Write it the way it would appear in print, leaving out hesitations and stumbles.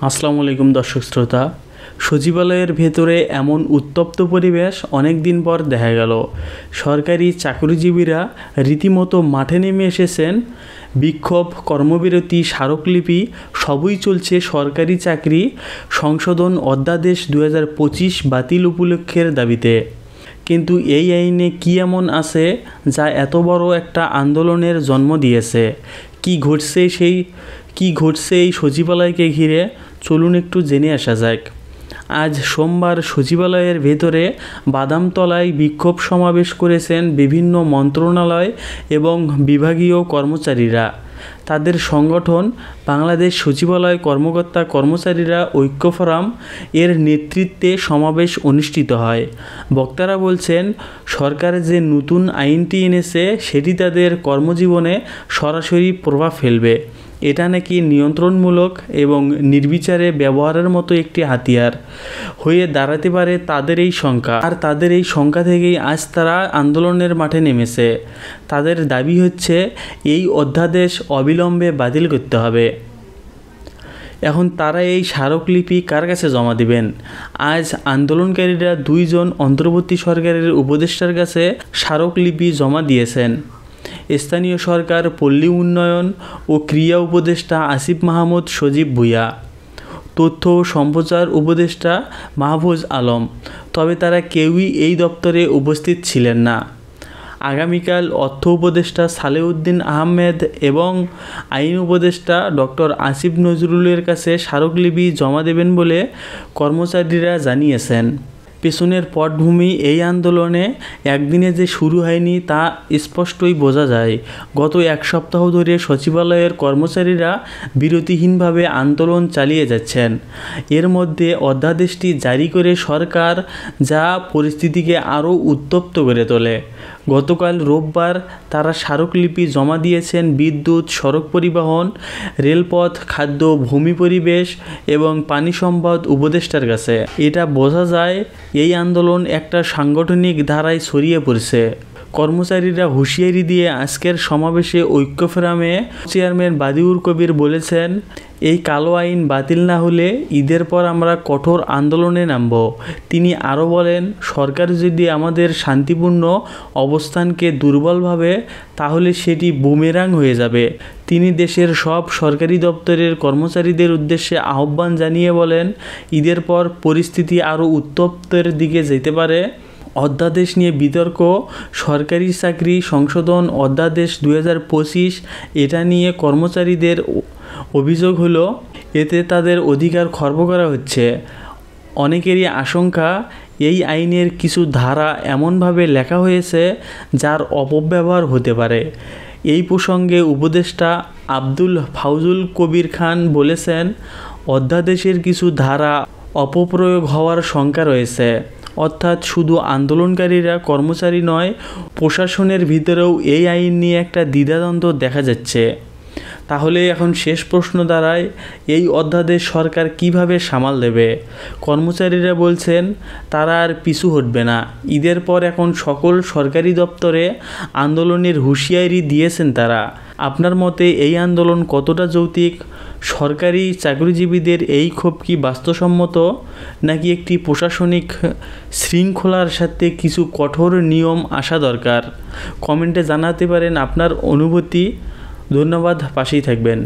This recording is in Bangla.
আসসালামু আলাইকুম দর্শক শ্রোতা। সচিবালয়ের ভেতরে এমন উত্তপ্ত পরিবেশ অনেক দিন পর দেখা গেল। সরকারি চাকরিজীবীরা রীতিমতো মাঠে নেমে এসেছেন। বিক্ষোভ, কর্মবিরতি, স্মারকলিপি সবই চলছে সরকারি চাকরি সংশোধন অধ্যাদেশ 2025 বাতিল উপলক্ষের দাবিতে। কিন্তু এই আইনে কী এমন আছে যা এত বড় একটা আন্দোলনের জন্ম দিয়েছে? কি ঘটছে এই সচিবালয়কে ঘিরে? চলুন একটু জেনে আসা যাক। আজ সোমবার সচিবালয়ের ভেতরে বাদামতলায় বিক্ষোভ সমাবেশ করেছেন বিভিন্ন মন্ত্রণালয় এবং বিভাগীয় কর্মচারীরা। তাদের সংগঠন বাংলাদেশ সচিবালয় কর্মকর্তা কর্মচারীরা ঐক্য ফোরাম এর নেতৃত্বে সমাবেশ অনুষ্ঠিত হয়। বক্তারা বলছেন, সরকার যে নতুন আইনটি এনেছে সেটি তাদের কর্মজীবনে সরাসরি প্রভাব ফেলবে। এটা নাকি নিয়ন্ত্রণমূলক এবং নির্বিচারে ব্যবহারের মতো একটি হাতিয়ার হয়ে দাঁড়াতে পারে তাদের এই শঙ্কা। আর তাদের এই শঙ্কা থেকেই আজ তারা আন্দোলনের মাঠে নেমেছে। তাদের দাবি হচ্ছে এই অধ্যাদেশ অবিলম্বে বাতিল করতে হবে। এখন তারা এই স্মারকলিপি কার কাছে জমা দিবেন? আজ আন্দোলনকারীরা 2 জন অন্তর্বর্তী সরকারের উপদেষ্টার কাছে স্মারকলিপি জমা দিয়েছেন। স্থানীয় সরকার, পল্লী উন্নয়ন ও ক্রীড়া উপদেষ্টা আসিফ মাহমুদ সজীব ভূঁইয়া, তথ্য ও সম্প্রচার উপদেষ্টা মাহফুজ আলম। তবে তারা কেউই এই দপ্তরে উপস্থিত ছিলেন না। আগামীকাল অর্থ উপদেষ্টা সালেউদ্দিন আহমেদ এবং আইন উপদেষ্টা ডক্টর আসিফ নজরুলের কাছে স্মারকলিপি জমা দেবেন বলে কর্মচারীরা জানিয়েছেন। পেছনের পটভূমি এই আন্দোলনে একদিনে যে শুরু হয়নি তা স্পষ্টই বোঝা যায়। গত 1 সপ্তাহ ধরে সচিবালয়ের কর্মচারীরা বিরতিহীনভাবে আন্দোলন চালিয়ে যাচ্ছেন। এর মধ্যে অধ্যাদেশটি জারি করে সরকার, যা পরিস্থিতিকে আরও উত্তপ্ত করে তোলে। গতকাল রোববার তারা স্মারকলিপি জমা দিয়েছেন বিদ্যুৎ, সড়ক পরিবহন, রেলপথ, খাদ্য, ভূমি পরিবেশ এবং পানি সম্পদ উপদেষ্টার কাছে। এটা বোঝা যায় এই আন্দোলন একটা সাংগঠনিক ধারায় ছড়িয়ে পড়ছে। কর্মচারীরা হুঁশিয়ারি দিয়ে আজকের সমাবেশে ঐক্য ফোরামে চেয়ারম্যান বাদিউর কবির বলেছেন, এই কালো আইন বাতিল না হলে ঈদের পর আমরা কঠোর আন্দোলনে নামব। তিনি আরও বলেন, সরকার যদি আমাদের শান্তিপূর্ণ অবস্থানকে দুর্বল ভাবে তাহলে সেটি বুমেরাং হয়ে যাবে। তিনি দেশের সব সরকারি দপ্তরের কর্মচারীদের উদ্দেশ্যে আহ্বান জানিয়ে বলেন, ঈদের পর পরিস্থিতি আরও উত্তপ্তের দিকে যেতে পারে। অধ্যাদেশ নিয়ে বিতর্ক, সরকারি চাকরি সংশোধন অধ্যাদেশ 2025, এটা নিয়ে কর্মচারীদের অভিযোগ হলো এতে তাদের অধিকার খর্ব করা হচ্ছে। অনেকেরই আশঙ্কা, এই আইনের কিছু ধারা এমনভাবে লেখা হয়েছে যার অপব্যবহার হতে পারে। এই প্রসঙ্গে উপদেষ্টা আব্দুল ফাউজুল কবির খান বলেছেন, অধ্যাদেশের কিছু ধারা অপপ্রয়োগ হওয়ার শঙ্কা রয়েছে। অর্থাৎ শুধু আন্দোলনকারীরা, কর্মচারী নয়, প্রশাসনের ভিতরেও এই আইন নিয়ে একটা দ্বিধাদ্বন্দ্ব দেখা যাচ্ছে। তাহলে এখন শেষ প্রশ্ন দাঁড়ায়, এই অধ্যাদেশ সরকার কিভাবে সামাল দেবে? কর্মচারীরা বলছেন তারা আর পিছু হটবে না। ঈদের পর এখন সকল সরকারি দপ্তরে আন্দোলনের হুঁশিয়ারি দিয়েছেন তারা। আপনার মতে এই আন্দোলন কতটা যৌক্তিক? সরকারি চাকরিজীবীদের এই ক্ষোভ কি বাস্তবসম্মত, নাকি একটি প্রশাসনিক শৃঙ্খলার সাথে কিছু কঠোর নিয়ম আসা দরকার? কমেন্টে জানাতে পারেন আপনার অনুভূতি। ধন্যবাদ, পাশেই থাকবেন।